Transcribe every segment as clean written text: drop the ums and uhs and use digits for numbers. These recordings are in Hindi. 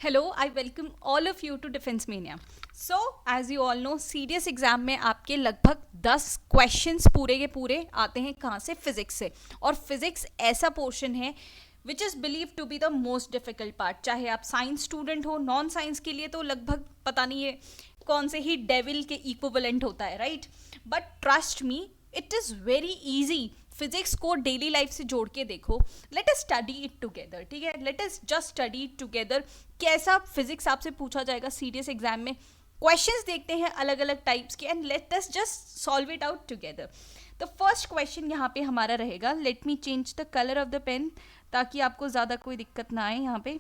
Hello, I welcome all of you to Defense Mania. So, as you all know, serious exam में आपके लगभग 10 क्वेश्चंस पूरे के पूरे आते हैं कहाँ से? फिजिक्स से. और फिजिक्स ऐसा पोर्शन है which is believe to be the most difficult part. चाहे आप साइंस स्टूडेंट हो, नॉन साइंस के लिए तो लगभग पता नहीं है कौन से ही डेविल के इक्विवेलेंट होता है, right? But trust me, it is very easy. Physics को डेली लाइफ से जोड़ के देखो. Let us study it together. ठीक है, late us just study it together. कैसा फिजिक्स आपसे पूछा जाएगा सीरियस एग्जाम में, क्वेश्चंस देखते हैं अलग अलग टाइप्स के, and let us just solve it out together. तो फर्स्ट क्वेश्चन यहाँ पे हमारा रहेगा. Let me change the colour of the pen ताकि आपको ज़्यादा कोई दिक्कत ना आए यहाँ पे.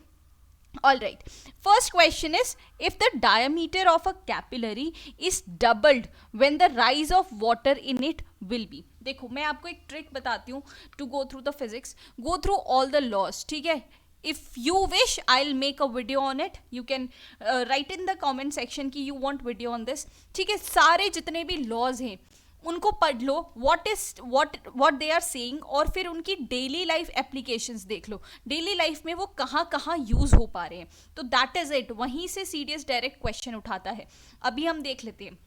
All right. First question is, if the diameter of a capillary is doubled when the rise of water in it will be. देखो मैं आपको एक ट्रिक बताती हूँ to go through the physics, go through all the laws. ठीक है, if you wish I'll make a video on it. You can write in the comment section कि you want video on this. ठीक है, सारे जितने भी laws हैं उनको पढ़ लो, what they are saying, और फिर उनकी डेली लाइफ एप्लीकेशंस देख लो, डेली लाइफ में वो कहाँ कहाँ यूज हो पा रहे हैं. तो दैट इज इट, वहीं से सीरियस डायरेक्ट क्वेश्चन उठाता है. अभी हम देख लेते हैं.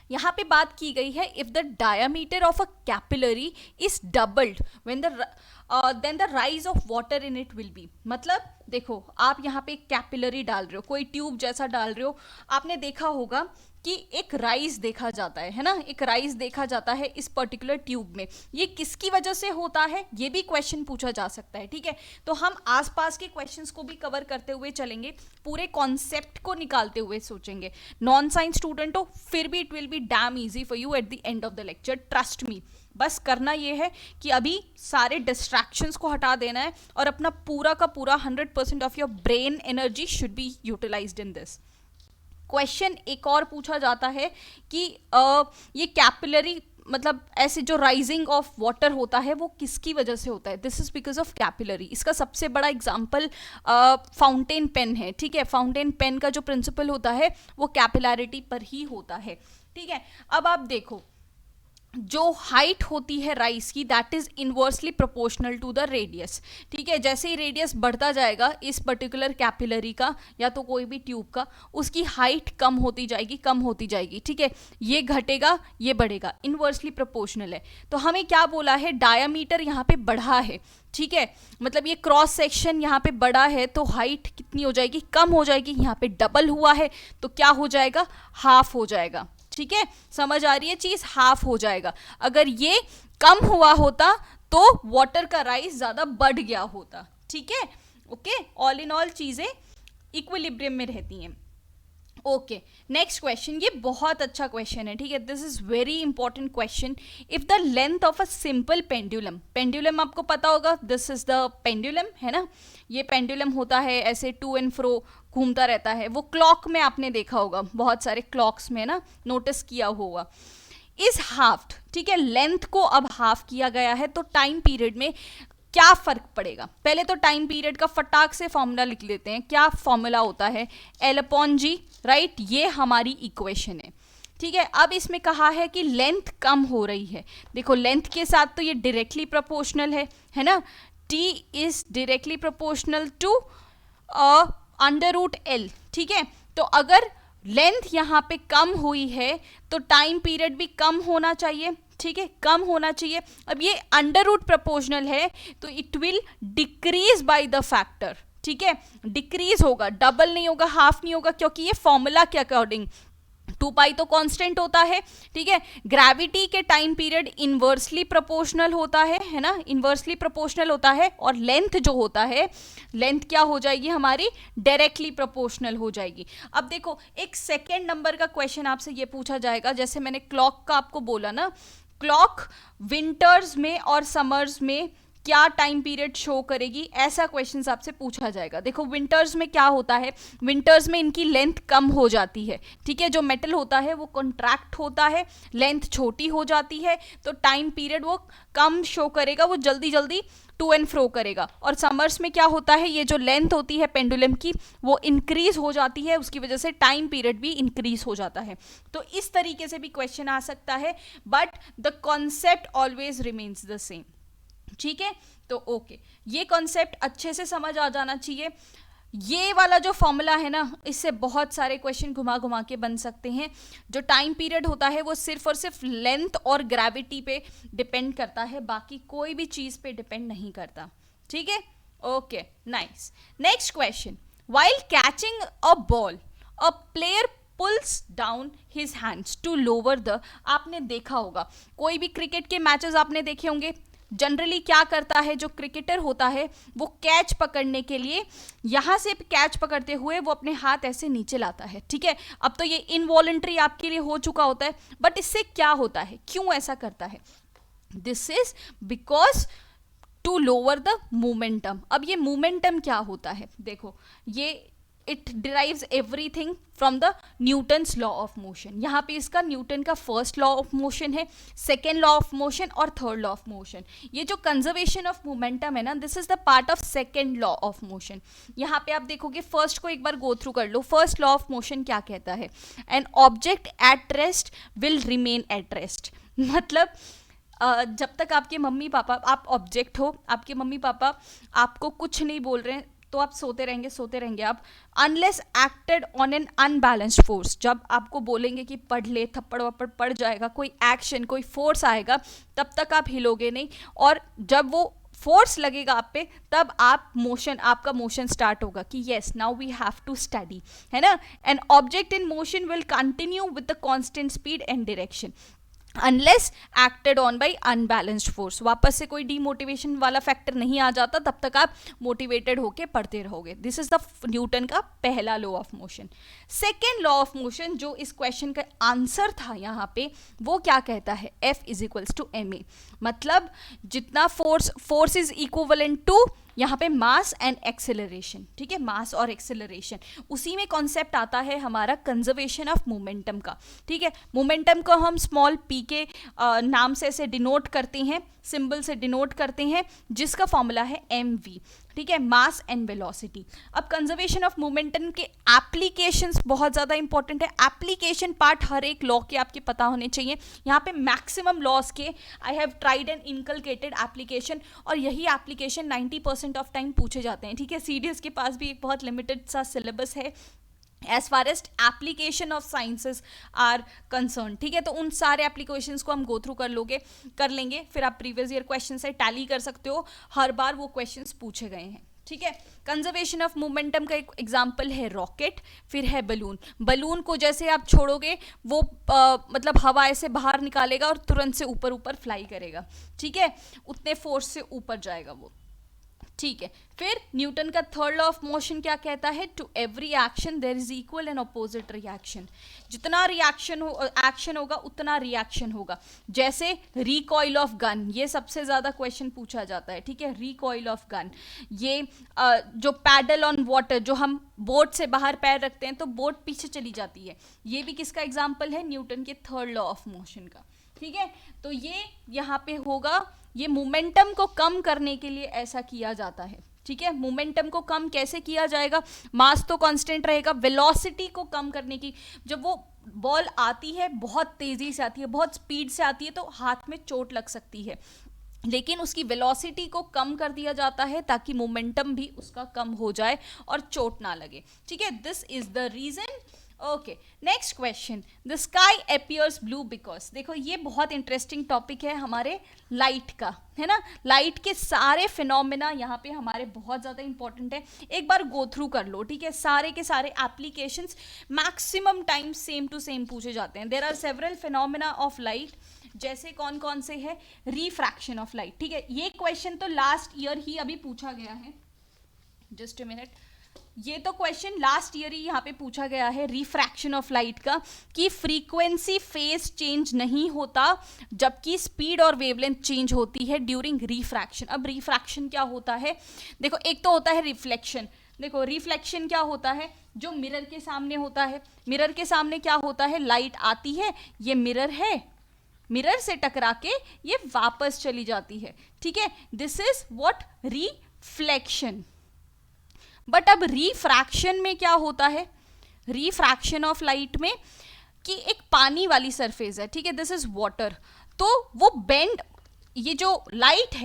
यहाँ पे बात की गई है if the diameter of a capillary is doubled when then the rise of water in it will be. मतलब देखो, आप यहाँ पे कैपिलरी डाल रहे हो, कोई ट्यूब जैसा डाल रहे हो. आपने देखा होगा कि एक राइज देखा जाता है ना, एक राइज देखा जाता है इस पर्टिकुलर ट्यूब में. ये किसकी वजह से होता है, ये भी क्वेश्चन पूछा जा सकता है. ठीक है, तो हम आसपास के क्वेश्चंस को भी कवर करते हुए चलेंगे, पूरे कॉन्सेप्ट को निकालते हुए सोचेंगे. नॉन साइंस स्टूडेंट हो फिर भी it will B dam easy for you at the end of the lecture. Trust me. बस करना ये है कि अभी सारे डिस्ट्रैक्शंस को हटा देना है और अपना पूरा का पूरा 100% of your brain energy should be utilised in this. Question एक और पूछा जाता है कि ये कैपिलरी मतलब ऐसे जो राइजिंग ऑफ वाटर होता है वो किसकी वजह से होता है. This is because of capillary. इसका सबसे बड़ा एग्जांपल फाउंटेन पेन है. ठीक है, फाउंटेन पेन का जो प्रिंसिपल होता है वो कैपिलैरिटी पर ही होता है. ठीक है, अब आप देखो, जो हाइट होती है राइस की that is inversely proportional to the radius. ठीक है, जैसे ही रेडियस बढ़ता जाएगा इस पर्टिकुलर कैपिलरी का या तो कोई भी ट्यूब का, उसकी हाइट कम होती जाएगी, कम होती जाएगी. ठीक है, ये घटेगा, ये बढ़ेगा, इनवर्सली प्रोपोर्शनल है. तो हमें क्या बोला है, डायामीटर यहाँ पे बढ़ा है. ठीक है, मतलब ये क्रॉस सेक्शन यहाँ पे बड़ा है तो हाइट कितनी हो जाएगी, कम हो जाएगी. यहाँ पे डबल हुआ है तो क्या हो जाएगा, हाफ हो जाएगा. ठीक है, समझ आ रही है चीज, हाफ हो जाएगा. अगर ये कम हुआ होता तो वाटर का राइज ज्यादा बढ़ गया होता. ठीक है, ओके, ऑल इन ऑल चीजें इक्विलिब्रियम में रहती हैं. ओके, नेक्स्ट क्वेश्चन, ये बहुत अच्छा क्वेश्चन है. ठीक है, this is very important question. If the length of a simple pendulum, pendulum आपको पता होगा, दिस इज द पेंडुलम है ना. ये पेंडुलम होता है ऐसे टू एंड फ्रो घूमता रहता है. वो क्लॉक में आपने देखा होगा, बहुत सारे क्लॉक्स में ना नोटिस किया होगा. Is halved. ठीक है, लेंथ को अब हाफ किया गया है तो टाइम पीरियड में क्या फर्क पड़ेगा. पहले तो टाइम पीरियड का फटाक से फॉर्मूला लिख लेते हैं. क्या फॉर्मूला होता है, L/G, राइट. ये हमारी इक्वेशन है. ठीक है, अब इसमें कहा है कि लेंथ कम हो रही है. देखो लेंथ के साथ तो ये डायरेक्टली प्रोपोर्शनल है ना. T is directly proportional to √L. ठीक है, तो अगर लेंथ यहाँ पे कम हुई है तो टाइम पीरियड भी कम होना चाहिए. ठीक है, कम होना चाहिए. अब ये अंडर रूट प्रोपोर्शनल है तो it will decrease by the factor. ठीक है, डिक्रीज होगा, डबल नहीं होगा, हाफ नहीं होगा, क्योंकि ये फॉर्मूला के अकॉर्डिंग 2π तो कांस्टेंट होता है. ठीक है, ग्रेविटी के टाइम पीरियड इनवर्सली प्रोपोर्शनल होता है ना, इनवर्सली प्रोपोर्शनल होता है. और लेंथ जो होता है, लेंथ क्या हो जाएगी हमारी, डायरेक्टली प्रोपोर्शनल हो जाएगी. अब देखो, एक सेकेंड नंबर का क्वेश्चन आपसे ये पूछा जाएगा, जैसे मैंने क्लॉक का आपको बोला ना, क्लॉक विंटर्स में और समर्स में क्या टाइम पीरियड शो करेगी, ऐसा क्वेश्चन आपसे पूछा जाएगा. देखो विंटर्स में क्या होता है, विंटर्स में इनकी लेंथ कम हो जाती है. ठीक है, जो मेटल होता है वो कॉन्ट्रैक्ट होता है, लेंथ छोटी हो जाती है तो टाइम पीरियड वो कम शो करेगा, वो जल्दी जल्दी टू एंड फ्रो करेगा. और समर्स में क्या होता है, ये जो लेंथ होती है पेंडुलम की वो इंक्रीज हो जाती है, उसकी वजह से टाइम पीरियड भी इंक्रीज हो जाता है. तो इस तरीके से भी क्वेश्चन आ सकता है, but the concept always remains the same. ठीक है, तो ओके, ये कॉन्सेप्ट अच्छे से समझ आ जाना चाहिए. ये वाला जो फॉर्मूला है ना, इससे बहुत सारे क्वेश्चन घुमा घुमा के बन सकते हैं. जो टाइम पीरियड होता है वो सिर्फ और सिर्फ लेंथ और ग्रेविटी पे डिपेंड करता है, बाकी कोई भी चीज पे डिपेंड नहीं करता. ठीक है, okay, nice. Next question. While catching a ball a player pulls down his hands to lower the. आपने देखा होगा, कोई भी क्रिकेट के मैचेस आपने देखे होंगे. जनरली क्या करता है जो क्रिकेटर होता है, वो कैच पकड़ने के लिए यहाँ से कैच पकड़ते हुए वो अपने हाथ ऐसे नीचे लाता है. ठीक है, अब तो ये इनवॉलंटरी आपके लिए हो चुका होता है, बट इससे क्या होता है, क्यों ऐसा करता है? This is because to lower the momentum. अब ये मोमेंटम क्या होता है, देखो, ये it derives everything from the Newton's law of motion. यहाँ पे इसका न्यूटन का फर्स्ट लॉ ऑफ मोशन है, सेकेंड लॉ ऑफ मोशन और थर्ड लॉ ऑफ मोशन. ये जो कंजर्वेशन ऑफ मोमेंटम है ना, this is the part of second law of motion. यहाँ पे आप देखोगे, फर्स्ट को एक बार गो थ्रू कर लो. फर्स्ट लॉ ऑफ मोशन क्या कहता है? An object at rest will remain at rest. मतलब जब तक आपके मम्मी पापा, आप ऑब्जेक्ट हो, आपके मम्मी पापा आपको कुछ नहीं बोल रहे हैं, तो आप सोते रहेंगे आप, unless acted on an unbalanced force. जब आपको बोलेंगे कि पढ़ ले, थप्पड़ वप्पड़ पड़ जाएगा, कोई एक्शन, कोई फोर्स आएगा, तब तक आप हिलोगे नहीं. और जब वो फोर्स लगेगा आप पे, तब आप मोशन, आपका मोशन स्टार्ट होगा कि yes now we have to study, है ना. An object in motion will continue with the constant speed and direction unless acted on by unbalanced force. वापस से कोई डीमोटिवेशन वाला फैक्टर नहीं आ जाता, तब तक आप मोटिवेटेड होके पढ़ते रहोगे. दिस इज द न्यूटन का पहला law of motion. Second law of motion जो इस क्वेश्चन का आंसर था यहाँ पे, वो क्या कहता है? F is equals to ma. मतलब जितना फोर्स इज इक्विवेलेंट टू यहाँ पे मास एंड एक्सेलरेशन. ठीक है, मास और एक्सेलरेशन, उसी में कॉन्सेप्ट आता है हमारा कंजर्वेशन ऑफ मोमेंटम का. ठीक है, मोमेंटम को हम स्मॉल p के नाम से ऐसे डिनोट करते हैं, सिंबल से डिनोट करते हैं, जिसका फॉर्मूला है mv. ठीक है, मास एंड वेलोसिटी. अब कंजर्वेशन ऑफ मोमेंटम के एप्लीकेशंस बहुत ज़्यादा इंपॉर्टेंट है. एप्लीकेशन पार्ट हर एक लॉ के आपके पता होने चाहिए. यहाँ पे मैक्सिमम लॉज के I have tried and inculcated application, और यही एप्लीकेशन 90% ऑफ टाइम पूछे जाते हैं. ठीक है, CDS के पास भी एक बहुत लिमिटेड सा सिलेबस है as far as application of sciences are concern. ठीक है, तो उन सारे एप्लीकेशंस को हम गो थ्रू कर लेंगे. फिर आप प्रीवियस ईयर क्वेश्चन से टैली कर सकते हो, हर बार वो क्वेश्चंस पूछे गए हैं. ठीक है, कंजर्वेशन ऑफ मोमेंटम का एक एग्जांपल है रॉकेट, फिर है बलून. बलून को जैसे आप छोड़ोगे, वो मतलब हवा ऐसे बाहर निकालेगा और तुरंत से ऊपर ऊपर फ्लाई करेगा. ठीक है, उतने फोर्स से ऊपर जाएगा वो. ठीक है, फिर न्यूटन का थर्ड लॉ ऑफ मोशन क्या कहता है? To every action there is equal and opposite reaction. जितना एक्शन होगा उतना रिएक्शन होगा. जैसे रिकॉइल ऑफ गन, ये सबसे ज्यादा क्वेश्चन पूछा जाता है. ठीक है, रिकॉइल ऑफ गन. ये जो पैडल ऑन वाटर, जो हम बोट से बाहर पैर रखते हैं तो बोट पीछे चली जाती है, ये भी किसका एग्जाम्पल है? न्यूटन के थर्ड लॉ ऑफ मोशन का. ठीक है, तो ये यहाँ पे होगा, ये मोमेंटम को कम करने के लिए ऐसा किया जाता है. ठीक है, मोमेंटम को कम कैसे किया जाएगा? मास तो कांस्टेंट रहेगा, वेलोसिटी को कम करने की, जब वो बॉल आती है बहुत तेजी से आती है, बहुत स्पीड से आती है, तो हाथ में चोट लग सकती है, लेकिन उसकी वेलोसिटी को कम कर दिया जाता है ताकि मोमेंटम भी उसका कम हो जाए और चोट ना लगे. ठीक है, this is the reason. Okay, next question. The sky appears blue because. देखो, ये बहुत इंटरेस्टिंग टॉपिक है हमारे लाइट का, है ना. लाइट के सारे फिनोमेना यहाँ पे हमारे बहुत ज़्यादा इंपॉर्टेंट है. एक बार गो थ्रू कर लो. ठीक है, सारे के सारे applications maximum time same to same पूछे जाते हैं. There are several phenomena of light. जैसे कौन कौन से है? Refraction of light. ठीक है, ये क्वेश्चन तो लास्ट ईयर ही अभी पूछा गया है. जस्ट अ मिनट, ये तो क्वेश्चन लास्ट ईयर ही यहाँ पे पूछा गया है रिफ्रैक्शन ऑफ लाइट का, कि फ्रीक्वेंसी फेज चेंज नहीं होता जबकि स्पीड और वेवलेंथ चेंज होती है ड्यूरिंग रिफ्रैक्शन. अब रिफ्रैक्शन क्या होता है? देखो, एक तो होता है रिफ्लेक्शन. देखो, रिफ्लेक्शन क्या होता है? जो मिरर के सामने होता है. मिरर के सामने क्या होता है? लाइट आती है, ये मिरर है, मिरर से टकरा के ये वापस चली जाती है. ठीक है, this is what reflection. But अब रिफ्रैक्शन में क्या होता है? रिफ्रैक्शन ऑफ लाइट में कि एक पानी वाली सरफेस है. ठीक है, दिस इज वाटर, तो वो बेंड, ये जो लाइट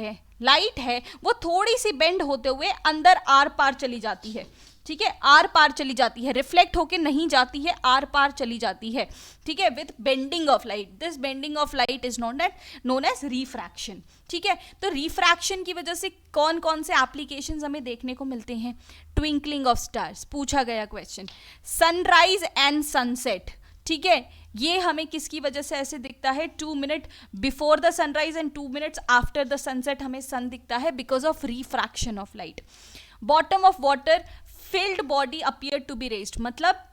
है वो थोड़ी सी बेंड होते हुए अंदर आर पार चली जाती है. ठीक है, आर पार चली जाती है, रिफ्लेक्ट होके नहीं जाती है, आर पार चली जाती है, ठीक है, with bending of light. This bending of light is known as refraction. ठीक है, तो रिफ्रैक्शन की वजह से कौन कौन से एप्लीकेशंस हमें देखने को मिलते हैं? ट्विंकलिंग ऑफ स्टार्स पूछा गया क्वेश्चन, सनराइज एंड सनसेट. ठीक है, ये हमें किसकी वजह से ऐसे दिखता है? 2 minute before the sunrise and 2 minutes after the sunset हमें सन दिखता है because of refraction of light. Bottom of water filled body appear to be raised, मतलब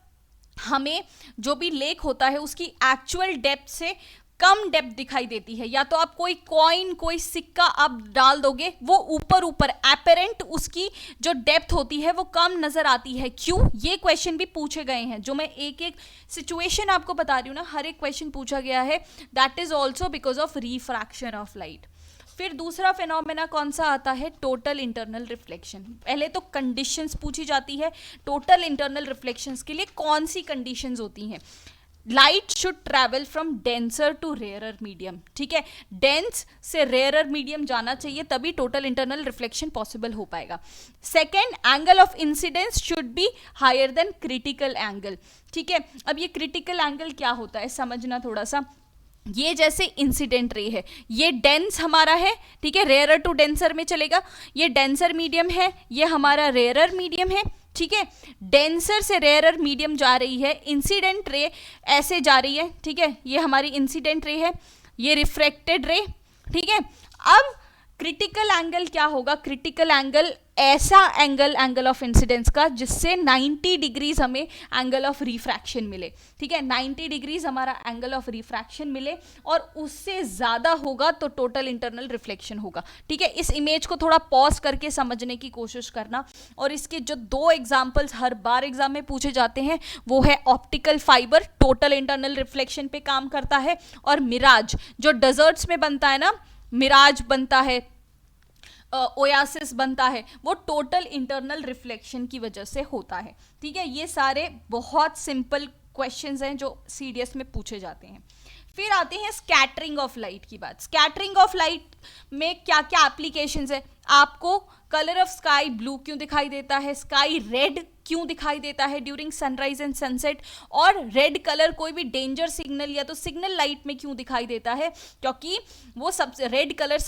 हमें जो भी लेक होता है उसकी एक्चुअल डेप्थ से कम डेप्थ दिखाई देती है. या तो आप कोई कॉइन, कोई सिक्का आप डाल दोगे, वो ऊपर ऊपर एपेरेंट उसकी जो डेप्थ होती है वो कम नजर आती है. क्यों? ये क्वेश्चन भी पूछे गए हैं. जो मैं एक एक सिचुएशन आपको बता रही हूँ ना, हर एक क्वेश्चन पूछा गया है. That is also because of refraction of light. फिर दूसरा फिनोमेना कौन सा आता है? Total internal reflection. पहले तो कंडीशंस पूछी जाती है. टोटल इंटरनल रिफ्लेक्शंस के लिए कौन सी कंडीशंस होती हैं? Light should travel from denser to rarer medium. ठीक है, डेंस से रेयरर मीडियम जाना चाहिए, तभी टोटल इंटरनल रिफ्लेक्शन पॉसिबल हो पाएगा. Second, angle of incidence should be higher than critical angle. ठीक है, अब ये क्रिटिकल एंगल क्या होता है समझना थोड़ा सा. ये जैसे इंसिडेंट रे है, ये डेंस हमारा है, ठीक है, रेयरर टू डेंसर में चलेगा. ये डेंसर मीडियम है, ये हमारा रेयरर मीडियम है. ठीक है, डेंसर से रेयरर मीडियम जा रही है, इंसिडेंट रे ऐसे जा रही है. ठीक है, ये हमारी इंसिडेंट रे है, ये रिफ्रेक्टेड रे. ठीक है, अब क्रिटिकल एंगल क्या होगा? क्रिटिकल एंगल ऐसा एंगल ऑफ इंसिडेंस का जिससे 90 डिग्रीज हमें एंगल ऑफ रिफ्रैक्शन मिले. ठीक है, 90 डिग्रीज हमारा एंगल ऑफ रिफ्रैक्शन मिले और उससे ज़्यादा होगा तो टोटल इंटरनल रिफ्लेक्शन होगा. ठीक है, इस इमेज को थोड़ा पॉज करके समझने की कोशिश करना. और इसके जो 2 एग्जाम्पल्स हर बार एग्जाम में पूछे जाते हैं वो है optical fibre, total internal reflection पे काम करता है, और मिराज जो डेजर्ट्स में बनता है ना, मिराज बनता है, ओयासिस बनता है, वो टोटल इंटरनल रिफ्लेक्शन की वजह से होता है. ठीक है, ये सारे बहुत सिंपल क्वेश्चंस हैं जो सीडीएस में पूछे जाते हैं. फिर आते हैं स्कैटरिंग ऑफ लाइट की बात. स्कैटरिंग ऑफ लाइट में क्या क्या एप्लीकेशंस है? आपको कलर ऑफ स्काई ब्लू क्यों दिखाई देता है? स्काई रेड क्यों दिखाई देता है ड्यूरिंग सनराइज एंड सनसेट? और रेड कलर कोई भी डेंजर सिग्नल या तो सिग्नल लाइट में क्यों दिखाई देता है? क्योंकि वो सबसे रेड कलर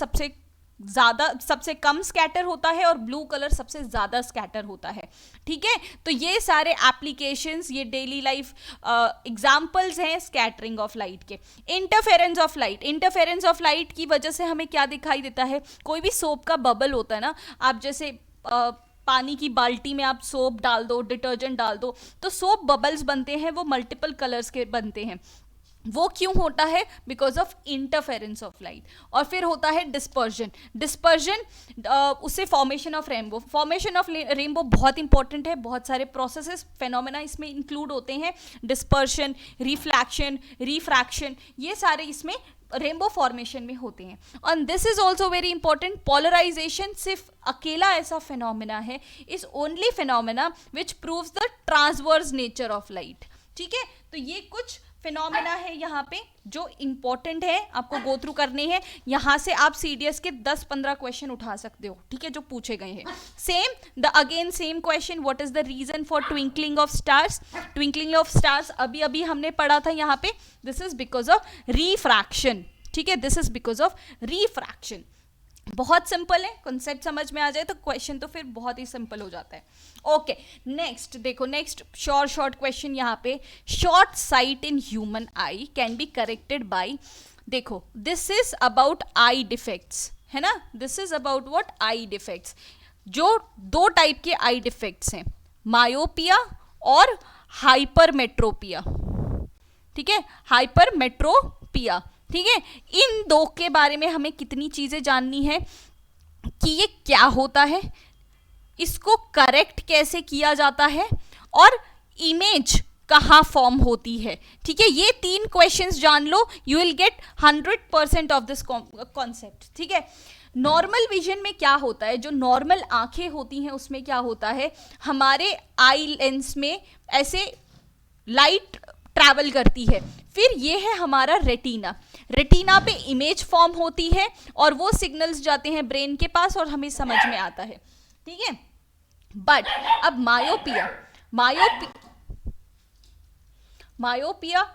सबसे कम स्कैटर होता है और ब्लू कलर सबसे ज़्यादा स्कैटर होता है. ठीक है, तो ये सारे एप्लीकेशंस, ये डेली लाइफ एग्जाम्पल्स हैं स्कैटरिंग ऑफ लाइट के. Interference of light. Interference of light की वजह से हमें क्या दिखाई देता है? कोई भी सोप का बबल होता है ना, आप जैसे पानी की बाल्टी में आप सोप डाल दो, डिटर्जेंट डाल दो, तो सोप बबल्स बनते हैं, वो मल्टीपल कलर्स के बनते हैं. वो क्यों होता है? Because of interference of light. और फिर होता है डिस्पर्जन. डिस्पर्जन उससे formation of rainbow. Formation of rainbow बहुत इंपॉर्टेंट है. बहुत सारे प्रोसेसेस, फेनोमेना इसमें इंक्लूड होते हैं. डिस्पर्शन, रिफ्लैक्शन, रिफ्रैक्शन, ये सारे इसमें रेनबो फॉर्मेशन में होते हैं. और this is also very important. Polarisation सिर्फ अकेला ऐसा फिनोमेना है, is only phenomena which proves the transverse nature of light. ठीक है, तो ये कुछ फिनोमेना है यहाँ पे जो इंपॉर्टेंट है, आपको गो थ्रू करने हैं. यहाँ से आप सीडीएस के 10-15 क्वेश्चन उठा सकते हो. ठीक है, जो पूछे गए हैं. Same question, what is the reason for twinkling of stars? Twinkling of stars अभी अभी हमने पढ़ा था यहाँ पे. This is because of refraction. ठीक है, दिस इज बिकॉज ऑफ रिफ्रैक्शन. बहुत सिंपल है, कॉन्सेप्ट समझ में आ जाए तो क्वेश्चन तो फिर बहुत ही सिंपल हो जाता है. ओके, नेक्स्ट देखो, नेक्स्ट शॉर्ट क्वेश्चन यहाँ पे. Short sight in human eye can be corrected by, देखो this is about eye defects, है ना. This is about what? Eye defects. जो 2 टाइप के आई डिफेक्ट्स हैं, मायोपिया और हाइपरमेट्रोपिया. ठीक है, हाइपरमेट्रोपिया. ठीक है, इन 2 के बारे में हमें कितनी चीजें जाननी है कि ये क्या होता है, इसको करेक्ट कैसे किया जाता है, और इमेज कहाँ फॉर्म होती है. ठीक है, ये 3 क्वेश्चंस जान लो, you will get 100% of this concept. ठीक है, नॉर्मल विजन में क्या होता है? जो नॉर्मल आंखें होती हैं उसमें क्या होता है, हमारे आई लेंस में ऐसे लाइट ट्रैवल करती है. फिर ये है हमारा रेटिना. रेटिना पे इमेज फॉर्म होती है और वो सिग्नल्स जाते हैं ब्रेन के पास और हमें समझ में आता है. ठीक है, बट अब मायोपिया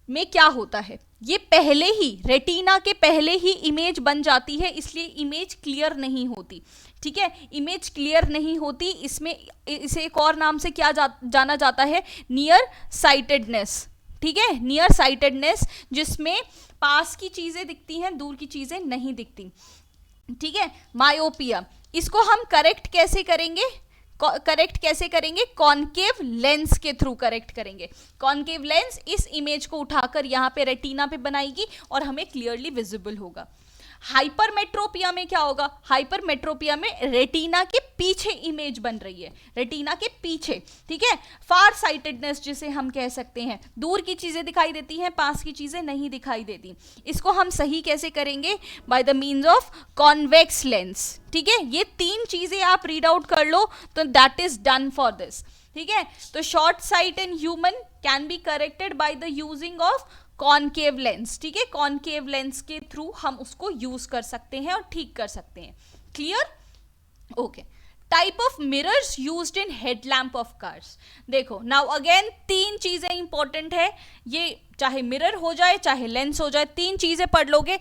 में क्या होता है, ये पहले ही रेटिना के पहले ही इमेज बन जाती है, इसलिए इमेज क्लियर नहीं होती। ठीक है, इमेज क्लियर नहीं होती, इसमें इसे एक और नाम से क्या जाना जाता है, नियर साइटेडनेस। ठीक है, नियर साइटेडनेस, जिसमें पास की चीजें दिखती हैं, दूर की चीजें नहीं दिखती। ठीक है, मायोपिया, इसको हम करेक्ट कैसे करेंगे, कॉनकेव लेंस के थ्रू करेक्ट करेंगे। कॉनकेव लेंस इस इमेज को उठाकर यहाँ पे रेटिना पे बनाएगी और हमें क्लियरली विजिबल होगा। हाइपरमेट्रोपिया में क्या होगा, हाइपरमेट्रोपिया में रेटिना के पीछे इमेज बन रही है, रेटिना के पीछे। ठीक है, फार साइटेडनेस जिसे हम कह सकते हैं, दूर की चीजें दिखाई देती हैं, पास की चीजें नहीं दिखाई देती। इसको हम सही कैसे करेंगे, by the means of convex lens. ठीक है, ये 3 चीजें आप रीड आउट कर लो तो that is done for this. ठीक है, तो short sight in human can be corrected by the using of concave lens. ठीक है, कॉनकेव लेंस के थ्रू हम उसको यूज कर सकते हैं और ठीक कर सकते हैं। Clear? Okay. Type of mirrors used in headlamp of cars. देखो नाउ अगेन 3 चीजें इंपॉर्टेंट है, ये चाहे मिरर हो जाए चाहे लेंस हो जाए, 3 चीजें पढ़ लोगे,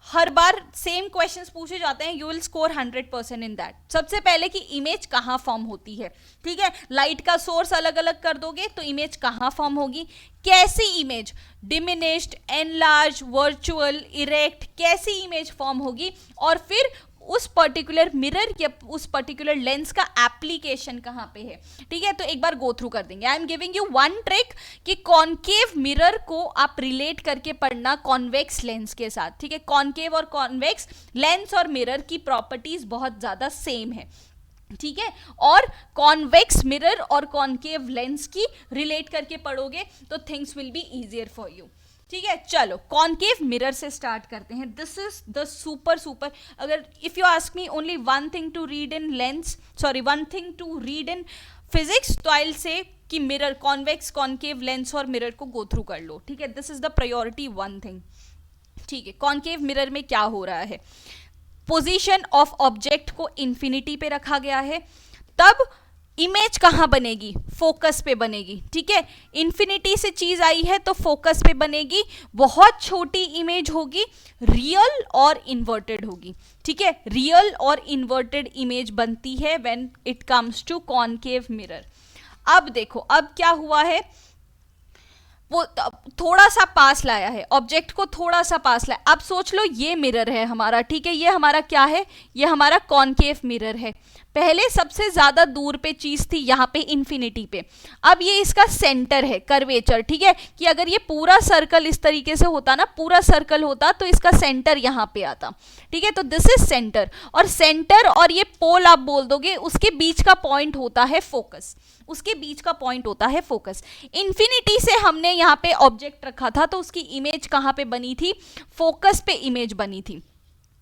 हर बार सेम क्वेश्चंस पूछे जाते हैं, you will score 100% in that. सबसे पहले कि इमेज कहाँ फॉर्म होती है। ठीक है, लाइट का सोर्स अलग अलग कर दोगे तो इमेज कहाँ फॉर्म होगी, कैसी image, diminished, enlarge, virtual, erect, कैसी इमेज फॉर्म होगी, और फिर उस पर्टिकुलर मिरर या उस पर्टिकुलर लेंस का एप्लीकेशन कहाँ पे है। ठीक है, तो एक बार गो थ्रू कर देंगे। I am giving you one trick कि कॉनकेव मिरर को आप रिलेट करके पढ़ना कॉन्वेक्स लेंस के साथ। ठीक है, कॉनकेव और कॉन्वेक्स लेंस और मिरर की प्रॉपर्टीज बहुत ज्यादा सेम है। ठीक है, और कॉन्वेक्स मिरर और कॉनकेव लेंस की रिलेट करके पढ़ोगे तो things will be easier for you. ठीक है, चलो कॉनकेव मिरर से स्टार्ट करते हैं। दिस इज द सुपर अगर if you ask me only one thing to read in lens, sorry one thing to read in physics, तो आई विल से कि मिरर, कॉन्वेक्स, कॉनकेव लेंस और मिरर को गो थ्रू कर लो। ठीक है, this is the priority one thing. ठीक है, कॉनकेव मिरर में क्या हो रहा है, पोजीशन ऑफ ऑब्जेक्ट को इंफिनिटी पे रखा गया है, तब इमेज कहाँ बनेगी, फोकस पे बनेगी। ठीक है, इंफिनिटी से चीज आई है तो फोकस पे बनेगी, बहुत छोटी इमेज होगी, रियल और इन्वर्टेड होगी। ठीक है, रियल और इन्वर्टेड इमेज बनती है when it comes to concave mirror. अब देखो, अब क्या हुआ है, वो थोड़ा सा पास लाया है, ऑब्जेक्ट को थोड़ा सा पास लाया। अब सोच लो ये मिरर है हमारा। ठीक है, ये हमारा क्या है, ये हमारा कॉनकेव मिरर है। पहले सबसे ज्यादा दूर पे चीज थी, यहाँ पे इंफिनिटी पे, अब ये इसका सेंटर है, कर्वेचर। ठीक है, कि अगर ये पूरा सर्कल इस तरीके से होता ना, पूरा सर्कल होता तो इसका सेंटर यहाँ पे आता। ठीक है, तो दिस इज सेंटर, और सेंटर और ये पोल आप बोल दोगे, उसके बीच का पॉइंट होता है फोकस, उसके बीच का पॉइंट होता है फोकस। इंफिनिटी से हमने यहाँ पे ऑब्जेक्ट रखा था तो उसकी इमेज कहाँ पे बनी थी, फोकस पे इमेज बनी थी।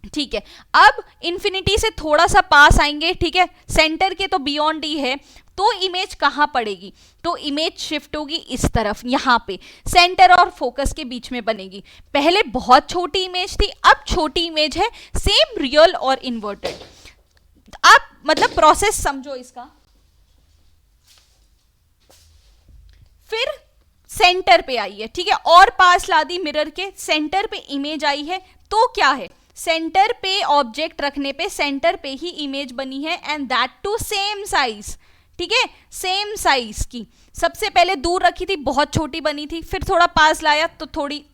ठीक है, अब इंफिनिटी से थोड़ा सा पास आएंगे। ठीक है, सेंटर के तो बियॉन्ड ही है, तो इमेज कहाँ पड़ेगी, तो इमेज शिफ्ट होगी इस तरफ, यहाँ पे सेंटर और फोकस के बीच में बनेगी। पहले बहुत छोटी इमेज थी, अब छोटी इमेज है, सेम रियल और इन्वर्टेड। आप मतलब प्रोसेस समझो इसका। फिर सेंटर पे आई है। ठीक है, और पास ला दी मिरर के, सेंटर पे इमेज आई है, तो क्या है, सेंटर पे ऑब्जेक्ट रखने पे सेंटर पे ही इमेज बनी है, and that too same size. ठीक है, सेम साइज की, सबसे पहले दूर रखी थी, बहुत छोटी बनी थी, फिर थोड़ा पास लाया तो थोड़ी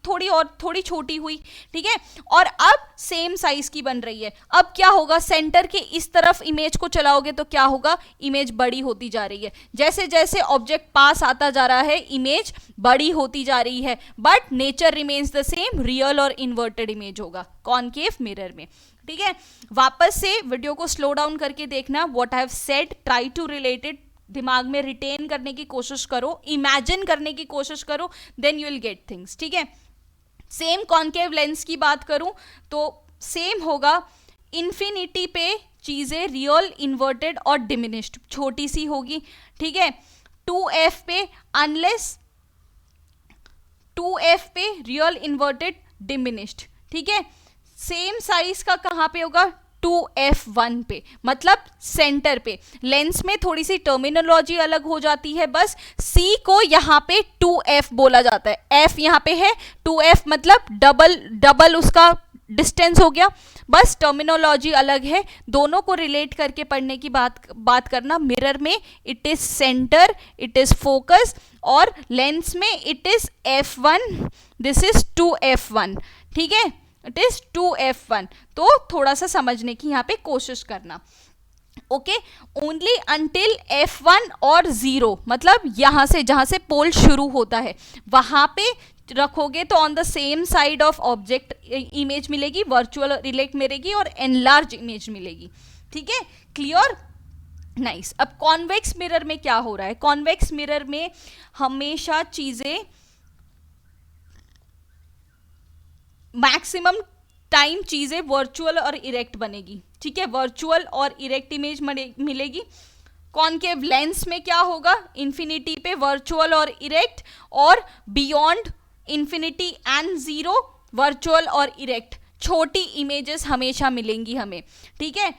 छोटी हुई। ठीक है, और अब सेम साइज की बन रही है। अब क्या होगा, सेंटर के इस तरफ इमेज को चलाओगे तो क्या होगा, इमेज बड़ी होती जा रही है। जैसे जैसे ऑब्जेक्ट पास आता जा रहा है, इमेज बड़ी होती जा रही है, but nature remains the same, real और इन्वर्टेड इमेज होगा कॉनकेव मिरर में। ठीक है, वापस से वीडियो को स्लो डाउन करके देखना, what I have said, try to relate it, दिमाग में रिटेन करने की कोशिश करो, इमेजिन करने की कोशिश करो, then you will get things. ठीक है, सेम कॉनकेव लेंस की बात करूं तो सेम होगा, इंफिनिटी पे चीजें रियल, इन्वर्टेड और डिमिनिश्ड छोटी सी होगी। ठीक है, 2f पे अनलेस 2f पे रियल, इन्वर्टेड, डिमिनिश्ड। ठीक है, सेम साइज का कहां पे होगा, 2f1 पे, मतलब सेंटर पे। लेंस में थोड़ी सी टर्मिनोलॉजी अलग हो जाती है, बस C को यहाँ पे 2f बोला जाता है, f यहाँ पे है, 2f मतलब डबल उसका डिस्टेंस हो गया, बस टर्मिनोलॉजी अलग है। दोनों को रिलेट करके पढ़ने की बात करना। मिरर में it is centre, it is focus, और लेंस में it is f1, this is 2f1, ठीक है, इट इज 2f1। तो थोड़ा सा समझने की यहाँ पे कोशिश करना। ओके, ओनली अंटिल f1 और 0, मतलब यहां से जहां से पोल शुरू होता है वहां पे रखोगे तो on the same side of object image मिलेगी, वर्चुअल रिलेट मिलेगी और एनलार्ज इमेज मिलेगी, ठीक है, क्लियर, नाइस। अब कॉन्वेक्स मिरर में क्या हो रहा है? कॉन्वेक्स मिरर में हमेशा चीजें मैक्सिमम टाइम चीजें वर्चुअल और इरेक्ट बनेगी, ठीक है, वर्चुअल और इरेक्ट इमेज मिलेगी। कॉनकेव लेंस में क्या होगा? इन्फिनिटी पे वर्चुअल और इरेक्ट, और बियॉन्ड इन्फिनिटी एंड 0 वर्चुअल और इरेक्ट, छोटी इमेजेस हमेशा मिलेंगी हमें, ठीक है।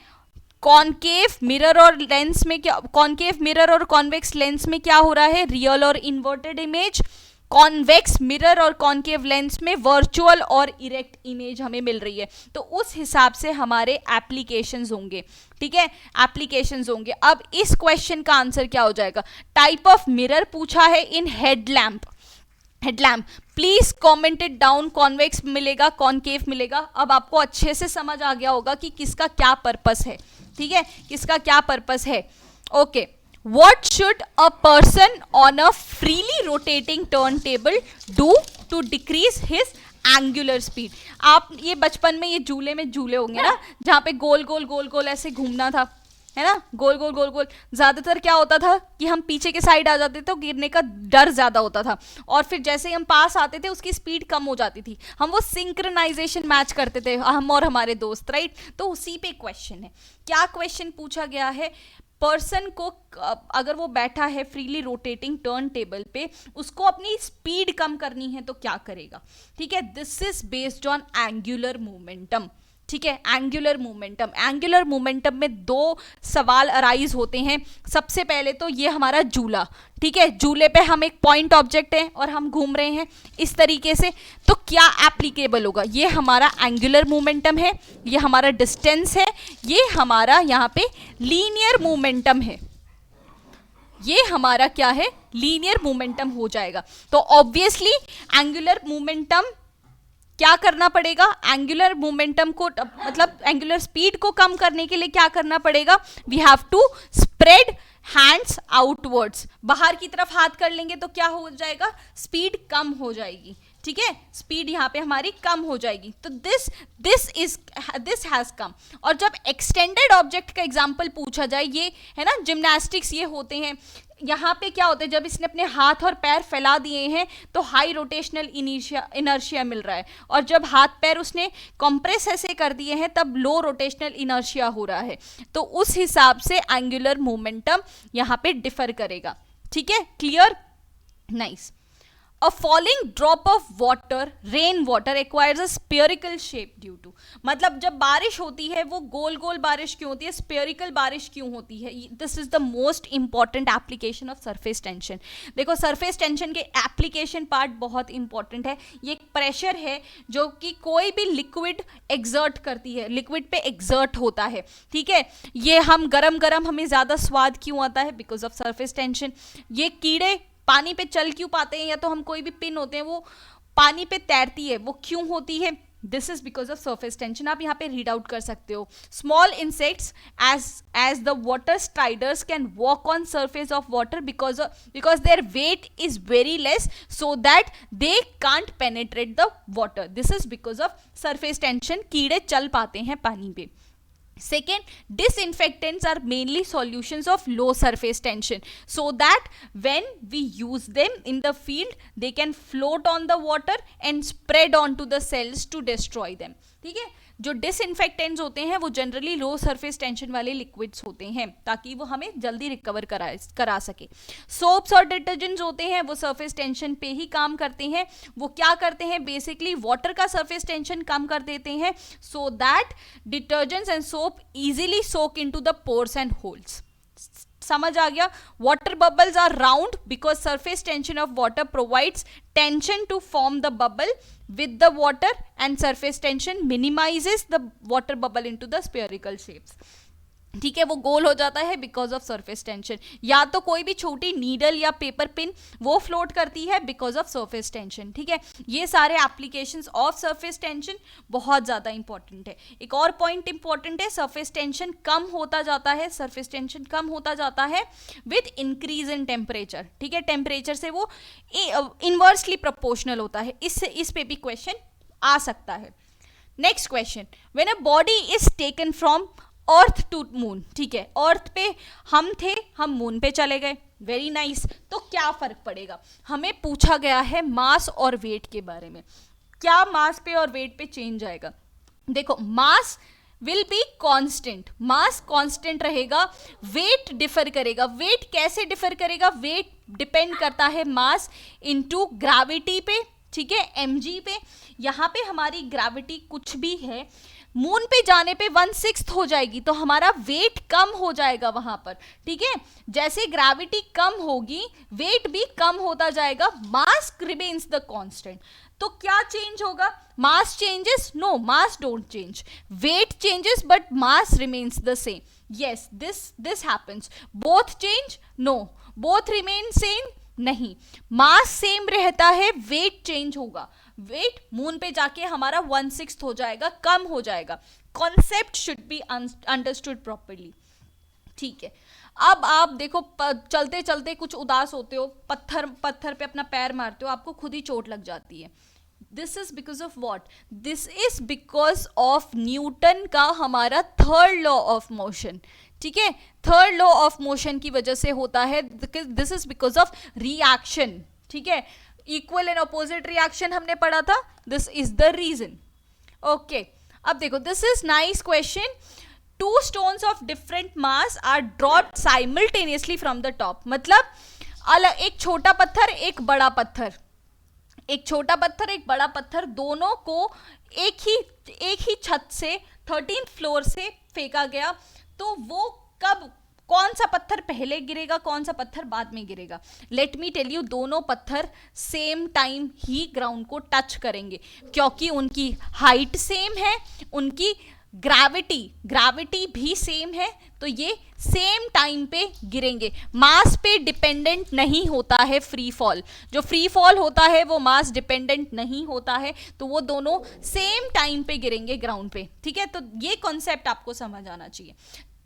कॉनकेव मिरर और लेंस में क्या, कॉनकेव मिरर और कॉन्वेक्स लेंस में क्या हो रहा है? रियल और इन्वर्टेड इमेज। कॉन्वेक्स मिरर और कॉनकेव लेंस में वर्चुअल और इरेक्ट इमेज हमें मिल रही है। तो उस हिसाब से हमारे एप्लीकेशंस होंगे, ठीक है, एप्लीकेशंस होंगे। अब इस क्वेश्चन का आंसर क्या हो जाएगा? टाइप ऑफ मिरर पूछा है in headlamp, headlamp, please comment it down, convex मिलेगा, कॉनकेव मिलेगा। अब आपको अच्छे से समझ आ गया होगा कि किसका क्या पर्पस है, ठीक है, किसका क्या पर्पस है। Okay, what should a person on a freely rotating turntable do to decrease his angular speed? आप ये बचपन में ये झूले में झूले होंगे ना, जहाँ पे गोल गोल गोल गोल ऐसे घूमना था, है ना, गोल गोल गोल गोल। ज्यादातर क्या होता था कि हम पीछे के साइड आ जाते थे तो गिरने का डर ज्यादा होता था, और फिर जैसे ही हम पास आते थे उसकी स्पीड कम हो जाती थी। हम वो सिंक्रोनाइजेशन मैच करते थे, हम और हमारे दोस्त, राइट। तो उसी पे क्वेश्चन है। क्या क्वेश्चन पूछा गया है? पर्सन को अगर वो बैठा है फ्रीली रोटेटिंग टर्न टेबल पे, उसको अपनी स्पीड कम करनी है तो क्या करेगा, ठीक है। This is based on angular momentum, ठीक है, एंगुलर मोमेंटम। एंगुलर मोमेंटम में दो सवाल अराइज होते हैं। सबसे पहले तो ये हमारा झूला, ठीक है, झूले पे हम एक पॉइंट ऑब्जेक्ट है और हम घूम रहे हैं इस तरीके से, तो क्या एप्लीकेबल होगा? ये हमारा एंगुलर मोमेंटम है, ये हमारा डिस्टेंस है, ये हमारा यहाँ पे लीनियर मोमेंटम है, ये हमारा क्या है? लीनियर मोमेंटम हो जाएगा। तो ऑब्वियसली एंगुलर मोमेंटम क्या करना पड़ेगा? एंगुलर मोमेंटम को, मतलब एंगुलर स्पीड को कम करने के लिए क्या करना पड़ेगा? We have to spread hands outwards, बाहर की तरफ हाथ कर लेंगे तो क्या हो जाएगा? स्पीड कम हो जाएगी, ठीक है, स्पीड यहाँ पे हमारी कम हो जाएगी। तो दिस हैज कम। और जब एक्सटेंडेड ऑब्जेक्ट का एग्जांपल पूछा जाए, ये है ना जिम्नास्टिक्स ये होते हैं, यहाँ पे क्या होता है? जब इसने अपने हाथ और पैर फैला दिए हैं तो हाई रोटेशनल इनर्शिया मिल रहा है, और जब हाथ पैर उसने कंप्रेस ऐसे कर दिए हैं तब लो रोटेशनल इनर्शिया हो रहा है। तो उस हिसाब से एंगुलर मोमेंटम यहाँ पे डिफर करेगा, ठीक है, clear, nice. A falling drop of water, rain water acquires a spherical shape due to, मतलब जब बारिश होती है वो गोल गोल बारिश क्यों होती है? स्पेरिकल बारिश क्यों होती है? This is the most important application of surface tension. देखो, सरफेस टेंशन के एप्लीकेशन पार्ट बहुत इंपॉर्टेंट है। ये एक प्रेशर है जो कि कोई भी लिक्विड एग्जर्ट करती है, लिक्विड पे एग्जर्ट होता है, ठीक है। ये हम गरम गरम, हमें ज्यादा स्वाद क्यों आता है? Because of surface tension. ये कीड़े पानी पे चल क्यों पाते हैं? या तो हम कोई भी पिन होते हैं वो पानी पे तैरती है, वो क्यों होती है? This is because of surface tension. आप यहाँ पे रीड आउट कर सकते हो। Small insects as the water striders can walk on surface of water because their weight is very less, so that they can't penetrate the water. This is because of surface tension, कीड़े चल पाते हैं पानी पे। Second, disinfectants are mainly solutions of low surface tension, so that when we use them in the field, they can float on the water and spread onto the cells to destroy them. ठीक है, जो डिसइंफेक्टेंट्स होते हैं वो जनरली लो सरफेस टेंशन वाले लिक्विड्स होते हैं ताकि वो हमें जल्दी रिकवर करा सके। सोप्स और डिटर्जेंट्स होते हैं वो सरफेस टेंशन पे ही काम करते हैं। वो क्या करते हैं, बेसिकली वाटर का सरफेस टेंशन कम कर देते हैं so that detergents and soap easily soak into the pores and holes. समझ आ गया? Water bubbles are round because surface tension of water provides tension to form the bubble with the water and surface tension minimizes the water bubble into the spherical shapes। ठीक है, वो गोल हो जाता है बिकॉज ऑफ सरफेस टेंशन। या तो कोई भी छोटी नीडल या पेपर पिन वो फ्लोट करती है बिकॉज ऑफ सरफेस टेंशन। ठीक है, ये सारे एप्लीकेशंस ऑफ सरफेस टेंशन बहुत ज़्यादा इंपॉर्टेंट है। एक और पॉइंट इंपॉर्टेंट है, सरफेस टेंशन कम होता जाता है, सरफेस टेंशन कम होता जाता है विद इंक्रीज इन टेम्परेचर। ठीक है, टेम्परेचर से वो इनवर्सली प्रोपोर्शनल होता है। इस पे भी क्वेश्चन आ सकता है। Next question, when a body is taken from earth to moon. ठीक है, अर्थ पे हम थे, हम मून पे चले गए, वेरी नाइस। तो क्या फर्क पड़ेगा? हमें पूछा गया है मास और वेट के बारे में। क्या मास पे और वेट पे चेंज आएगा? देखो, mass will be constant, mass constant रहेगा, वेट डिफर करेगा। वेट कैसे डिफर करेगा? वेट डिपेंड करता है मास इनटू ग्रेविटी पे। ठीक है, mg पे। यहाँ पे हमारी ग्रेविटी कुछ भी है, मून पे जाने पे 1/6 हो जाएगी तो हमारा वेट कम हो जाएगा वहां पर। ठीक है, जैसे ग्रेविटी कम होगी वेट भी कम होता जाएगा, मास रिमेन्स द कांस्टेंट। तो क्या चेंज होगा? Mass changes? No, mass don't change. Weight changes but mass remains the same. Yes, this happens. Both change? No. Both remain same? नहीं। मास सेम रहता है, वेट चेंज होगा। वेट मून पे जाके हमारा 1/6 हो जाएगा, कम हो जाएगा। Concept should be understood properly. ठीक है, अब आप देखो, चलते चलते कुछ उदास होते हो, पत्थर पे अपना पैर मारते हो, आपको खुद ही चोट लग जाती है। This is because of what? This is because of Newton का हमारा थर्ड लॉ ऑफ मोशन। ठीक है, थर्ड लॉ ऑफ मोशन की वजह से होता है। This is because of reaction. ठीक है, इक्वल एंड अपोजिट रिएक्शन हमने पढ़ा था, this is the reason. Okay, अब देखो, this is nice question. 2 stones of different mass are dropped simultaneously from the top। मतलब अलग, एक छोटा पत्थर एक बड़ा पत्थर, एक छोटा पत्थर एक बड़ा पत्थर, दोनों को एक ही छत से 13th फ्लोर से फेंका गया। तो वो कब, कौन सा पत्थर पहले गिरेगा, कौन सा पत्थर बाद में गिरेगा? लेट मी टेल यू, दोनों पत्थर सेम टाइम ही ग्राउंड को टच करेंगे क्योंकि उनकी हाइट सेम है, उनकी ग्रेविटी भी सेम है, तो ये सेम टाइम पे गिरेंगे। मास पे डिपेंडेंट नहीं होता है फ्री फॉल। जो फ्री फॉल होता है वो मास डिपेंडेंट नहीं होता है, तो वो दोनों सेम टाइम पे गिरेंगे ग्राउंड पे। ठीक है, तो ये कॉन्सेप्ट आपको समझ आना चाहिए।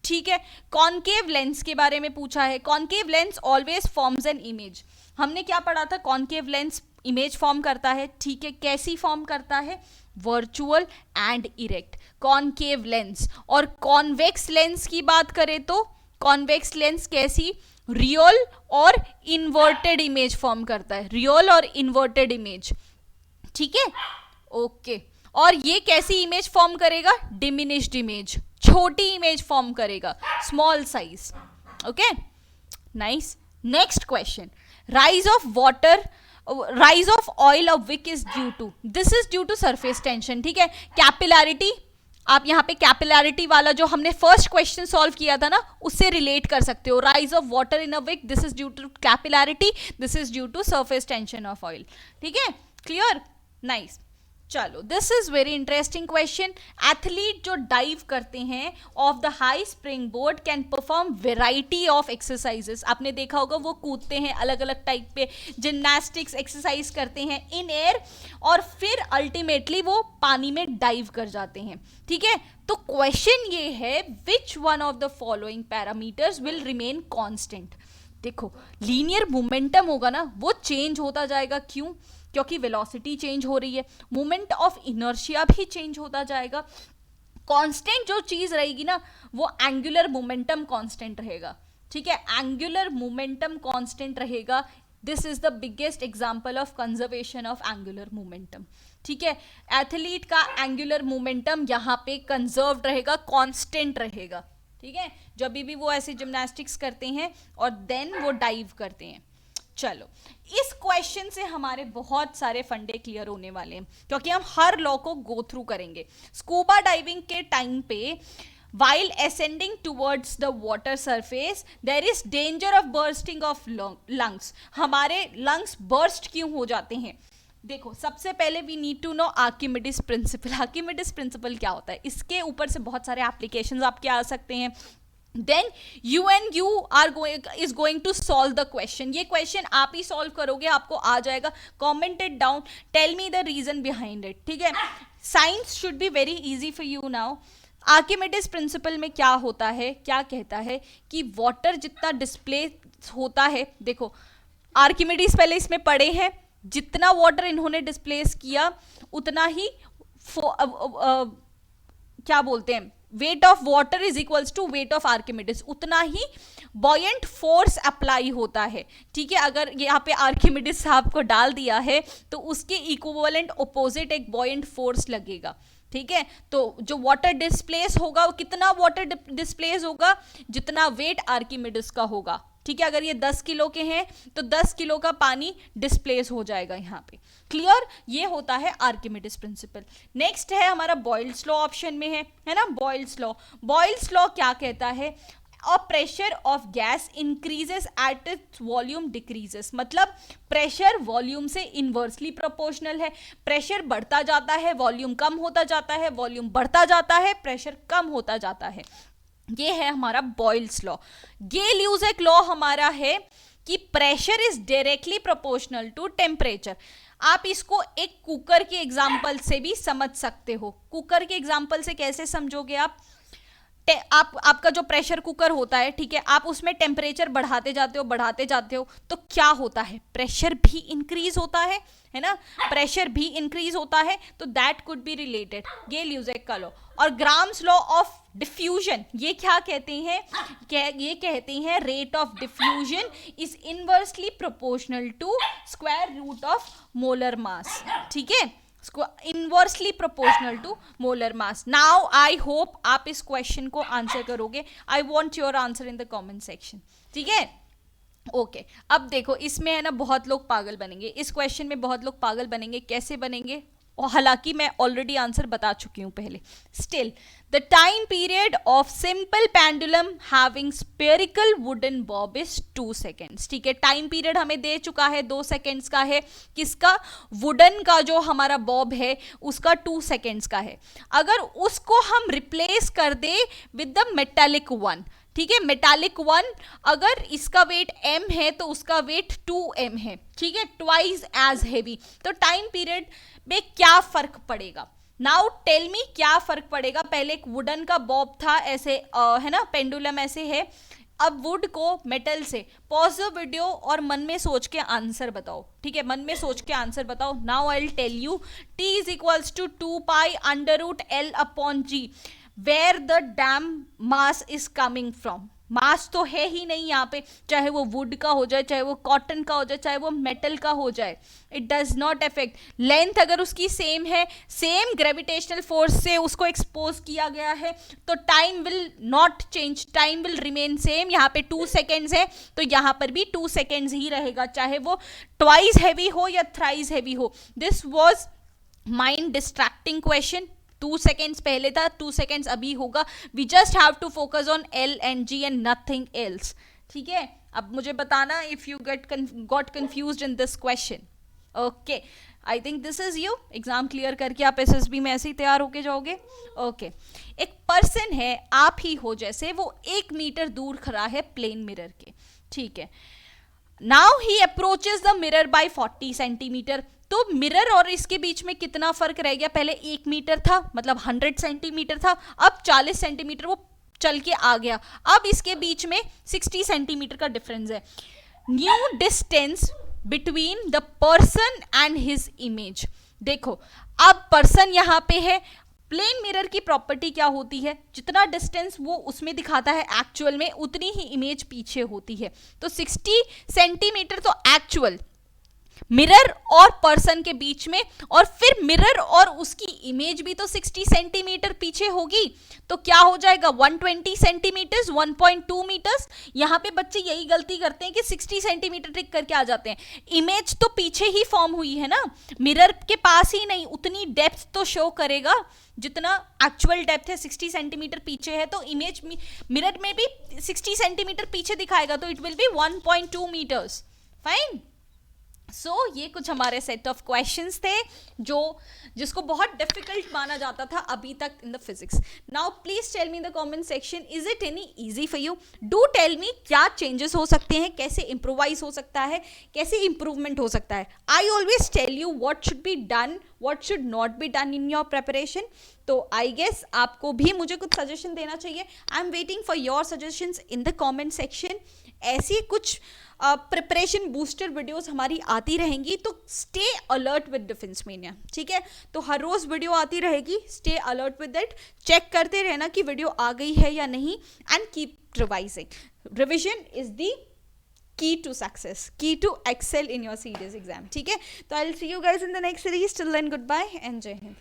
ठीक है, कॉनकेव लेंस के बारे में पूछा है। Concave lens always forms an image. हमने क्या पढ़ा था? कॉनकेव लेंस इमेज फॉर्म करता है। ठीक है, कैसी फॉर्म करता है? Virtual and erect. Concave lens. और कॉन्वेक्स लेंस की बात करें तो कॉन्वेक्स लेंस कैसी? रियल और इन्वर्टेड इमेज फॉर्म करता है, रियल और इन्वर्टेड इमेज। ठीक है, ओके। और ये कैसी इमेज फॉर्म करेगा? डिमिनिश्ड इमेज, छोटी इमेज फॉर्म करेगा, small size. Okay, nice. Next question, rise of water, rise of oil of wick is due to, this is due to surface tension. ठीक है, कैपिलैरिटी, आप यहाँ पे कैपिलैरिटी वाला जो हमने फर्स्ट क्वेश्चन सॉल्व किया था ना, उससे रिलेट कर सकते हो। Rise of water in a wick, this is due to capillarity, this is due to surface tension of oil. ठीक है, क्लियर? नाइस। चलो, this is very interesting question. Athlete जो डाइव करते हैं off the high spring board can perform variety of exercises. आपने देखा होगा वो कूदते हैं अलग अलग टाइप पे, जिम्नास्टिक्स एक्सरसाइज करते हैं इन एयर, और फिर अल्टीमेटली वो पानी में डाइव कर जाते हैं। ठीक है, तो क्वेश्चन ये है, which one of the following parameters will remain constant? देखो, लीनियर मोमेंटम होगा ना, वो चेंज होता जाएगा। क्यों? क्योंकि वेलोसिटी चेंज हो रही है, मोमेंट ऑफ इनर्शिया भी चेंज होता जाएगा। कांस्टेंट जो चीज रहेगी ना, वो एंगुलर मोमेंटम कांस्टेंट रहेगा। ठीक है, एंगुलर मोमेंटम कांस्टेंट रहेगा this is the biggest example of conservation of angular momentum. ठीक है, एथलीट का एंगुलर मोमेंटम यहाँ पे कंजर्व रहेगा, कांस्टेंट रहेगा. ठीक है, जब भी वो ऐसे जिम्नास्टिक्स करते हैं और देन वो डाइव करते हैं. चलो, इस क्वेश्चन से हमारे बहुत सारे फंडे क्लियर होने वाले हैं, क्योंकि हम हर लॉ को गो थ्रू करेंगे. स्कूबा डाइविंग के टाइम पे while ascending towards the water surface there is danger of bursting of lungs. हमारे lungs burst क्यों हो जाते हैं? देखो, सबसे पहले we need to know Archimedes principle. Archimedes principle क्या होता है? इसके ऊपर से बहुत सारे एप्लीकेशंस आपके आ सकते हैं. Then you and you are is going to solve the question. ये क्वेश्चन आप ही सॉल्व करोगे, आपको आ जाएगा. Comment it down, tell me the reason behind it. ठीक है, science should be very easy for you now. Archimedes principle में क्या होता है, क्या कहता है कि वाटर जितना डिस्प्लेस होता है, देखो आर्किमिडीज पहले इसमें पढ़े हैं, जितना वाटर इन्होंने डिस्प्लेस किया उतना ही क्या बोलते हैं, weight of water is equals to weight of Archimedes, उतना ही बॉयंट फोर्स अप्लाई होता है. ठीक है, अगर यहाँ पे आर्किमिडीज साहब को डाल दिया है तो उसके इक्विवेलेंट अपोजिट एक बॉयंट फोर्स लगेगा. ठीक है, तो जो वाटर डिस्प्लेस होगा, वो कितना वाटर डिस्प्लेस होगा, जितना वेट आर्किमिडीज का होगा. ठीक है, अगर ये 10 किलो के हैं तो 10 किलो का पानी डिस्प्लेस हो जाएगा यहाँ पे. क्लियर? ये होता है आर्किमिडीज प्रिंसिपल. नेक्स्ट है हमारा बॉयल्स लॉ, ऑप्शन में है ना, बॉयल्स लॉ. बॉयल्स लॉ क्या कहता है? और pressure of gas increases at its volume decreases. मतलब प्रेशर वॉल्यूम से इनवर्सली प्रोपोर्शनल है. प्रेशर बढ़ता जाता है, वॉल्यूम कम होता जाता है, वॉल्यूम बढ़ता जाता है, प्रेशर कम होता जाता है. ये है हमारा बॉयल्स लॉ. गे-ल्यूसेक लॉ हमारा है कि pressure is directly proportional to temperature. आप इसको एक कुकर के एग्जाम्पल से भी समझ सकते हो. कुकर के एग्जाम्पल से कैसे समझोगे आप? आपका जो प्रेशर कुकर होता है, ठीक है, आप उसमें टेम्परेचर बढ़ाते जाते हो तो क्या होता है? प्रेशर भी इंक्रीज होता है ना, प्रेशर भी इंक्रीज होता है. तो दैट कुड बी रिलेटेड. गे-ल्यूसेक का लॉ. और ग्राम्स लॉ ऑफ डिफ्यूजन, ये क्या कहते हैं? ये कहते हैं rate of diffusion is inversely proportional to square root of molar mass. ठीक है, inversely proportional to molar mass. Now I hope आप इस क्वेश्चन को आंसर करोगे. I want your answer in the comment section. ठीक है, ओके. अब देखो, इसमें है ना बहुत लोग पागल बनेंगे, इस क्वेश्चन में बहुत लोग पागल बनेंगे. कैसे बनेंगे? हालांकि मैं ऑलरेडी आंसर बता चुकी हूं पहले. Still the time period of simple pendulum having spherical wooden Bob is 2 seconds. ठीक है, टाइम पीरियड हमें दे चुका है 2 सेकेंड्स का है. किसका? वुडन का जो हमारा बॉब है उसका 2 सेकेंड्स का है. अगर उसको हम रिप्लेस कर दे विद द मेटालिक वन, ठीक है, मेटालिक वन, अगर इसका वेट m है तो उसका वेट 2m है. ठीक है, ट्वाइस एज हेवी. तो टाइम पीरियड में क्या फर्क पड़ेगा? नाउ टेल मी, क्या फर्क पड़ेगा? पहले एक वुडन का बॉब था ऐसे, है ना, पेंडुलम ऐसे है. अब वुड को मेटल से. पॉज द वीडियो और मन में सोच के आंसर बताओ. ठीक है, मन में सोच के आंसर बताओ. Now I will tell you. T is equals to 2 pi under root L upon G. Where the damn mass is coming from. Mass तो है ही नहीं यहाँ पे, चाहे वो वुड का हो जाए, चाहे वो कॉटन का हो जाए, चाहे वो मेटल का हो जाए, it does not affect. Length अगर उसकी सेम है, सेम ग्रेविटेशनल फोर्स से उसको एक्सपोज किया गया है, तो time will not change, time will remain same. यहाँ पे 2 सेकेंड्स है तो यहाँ पर भी 2 सेकेंड्स ही रहेगा, चाहे वो ट्वाइस हैवी हो या थ्राइस हैवी हो. This was mind distracting question. 2 seconds पहले था, 2 सेकेंड्स अभी होगा. We just have to focus on L and G and nothing else. ठीक है, अब मुझे बताना if you got confused in this question. Okay, I think this is you. Exam clear करके आप SSB में ऐसे ही तैयार होके जाओगे. ओके, एक पर्सन है, आप ही हो जैसे, वो 1 मीटर दूर खड़ा है प्लेन मिरर के. ठीक है, now he approaches the mirror by 40 centimetre. तो मिरर और इसके बीच में कितना फर्क रह गया? पहले 1 मीटर था, मतलब 100 सेंटीमीटर था, अब 40 सेंटीमीटर वो चल के आ गया. अब इसके बीच में 60 सेंटीमीटर का डिफरेंस है. New distance between the person and his image. देखो, अब पर्सन यहाँ पे है, प्लेन मिरर की प्रॉपर्टी क्या होती है, जितना डिस्टेंस वो उसमें दिखाता है एक्चुअल में उतनी ही इमेज पीछे होती है। तो 60 सेंटीमीटर तो एक्चुअल मिरर और पर्सन के बीच में, और फिर मिरर और उसकी इमेज भी तो 60 सेंटीमीटर पीछे होगी, तो क्या हो जाएगा 120 सेंटीमीटर 1.2 मीटर्स। यहां पे बच्चे यही गलती करते हैं कि 60 सेंटीमीटर टिक करके आ जाते हैं, इमेज तो पीछे ही फॉर्म हुई है ना, मिरर के पास ही नहीं, उतनी डेप्थ तो शो करेगा जितना एक्चुअल डेप्थ है, 60 सेंटीमीटर पीछे है तो इमेज मिरर में भी 60 सेंटीमीटर पीछे दिखाएगा, तो it will be 1.2 metres. Fine. So ये कुछ हमारे सेट ऑफ क्वेश्चंस थे जिसको बहुत डिफिकल्ट माना जाता था अभी तक in the physics. Now please tell me in the comment section, is it any easy for you? Do tell me क्या चेंजेस हो सकते हैं, कैसे इम्प्रोवाइज हो सकता है, कैसे इंप्रूवमेंट हो सकता है। I always tell you what should be done, what should not be done in your preparation. तो आई गेस आपको भी मुझे कुछ सजेशन देना चाहिए। I am waiting for your suggestions in the comment section. ऐसी कुछ प्रिपरेशन बूस्टर वीडियोस हमारी आती रहेंगी, तो stay alert with Defence Mania, ठीक है? तो हर रोज वीडियो आती रहेगी, stay alert with it, check करते रहना कि वीडियो आ गई है या नहीं, and keep revising. Revision is the key to success, key to excel in your serious exam, ठीक है? तो I will see you guys in the next series. Till then goodbye and जय हिंद।